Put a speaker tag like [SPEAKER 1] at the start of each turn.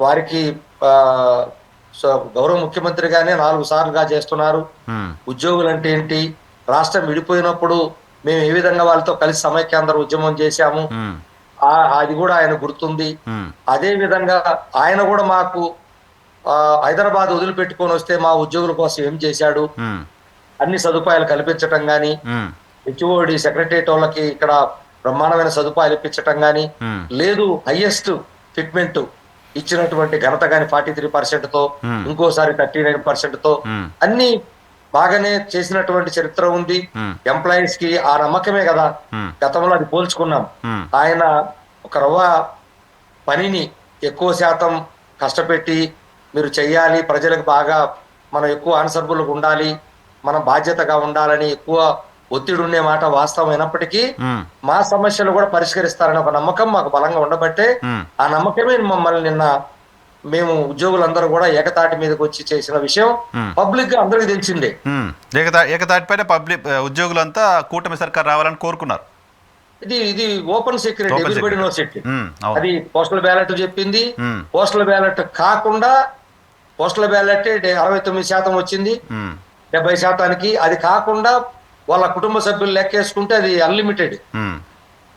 [SPEAKER 1] వారికి ఆ, గౌరవ ముఖ్యమంత్రిగానే 4 సార్లుగా చేస్తున్నారు. ఉద్యోగులు అంటే ఏంటి, రాష్ట్రం విడిపోయినప్పుడు మేము ఏ విధంగా వాళ్ళతో కలిసి సమైక్యాంధ్ర ఉద్యమం చేశాము, అది కూడా ఆయన గుర్తుంది. అదే విధంగా ఆయన కూడా మాకు ఆ, హైదరాబాద్ వదిలిపెట్టుకొని వస్తే మా ఉద్యోగుల కోసం ఏం చేశాడు, అన్ని సదుపాయాలు కల్పించటం గాని, హెచ్ఓడి సెక్రటరియట్ వాళ్ళకి ఇక్కడ బ్రహ్మాండమైన సదుపాయాలు ఇప్పించటం గాని, లేదు హైయెస్ట్ ఫిట్మెంట్ ఇచ్చినటువంటి ఘనత గాని 43% తో, ఇంకోసారి 39% తో అన్ని బాగానే చేసినటువంటి చరిత్ర ఉంది. ఎంప్లాయీస్ కి ఆ నమ్మకమే కదా గతంలో అది పోల్చుకున్నాం. ఆయన ఒక రవ్వ పనిని ఎక్కువ శాతం కష్టపెట్టి మీరు చెయ్యాలి, ప్రజలకు బాగా మనం ఎక్కువ ఆన్సర్బుల్ ఉండాలి, మనం బాధ్యతగా ఉండాలని ఎక్కువ ఒత్తిడి ఉండే మాట వాస్తవమైనప్పటికీ మా సమస్యలు కూడా పరిష్కరిస్తారని ఒక నమ్మకం మాకు బలంగా ఉండబట్టే ఆ నమ్మకమే మమ్మల్ని నిన్న మేము ఉద్యోగులందరూ కూడా ఏకతాటి మీదకి వచ్చి చేసిన విషయం పబ్లిక్ గా అందరికి తెలిసిందే.
[SPEAKER 2] ఏకతాటిపైన పబ్లిక్ ఉద్యోగులంతా కూటమి సర్కార్ రావాలని కోరుకున్నారు.
[SPEAKER 1] ఇది ఇది open secret, everybody knows it. అది పోస్టల్ బ్యాలెట్ చెప్పింది. పోస్టల్ బ్యాలెట్ కాకుండా పోస్టల్ బ్యాలెట్ 69% వచ్చింది 70%. అది కాకుండా వాళ్ళ కుటుంబ సభ్యులు లెక్కేసుకుంటే అది అన్లిమిటెడ్.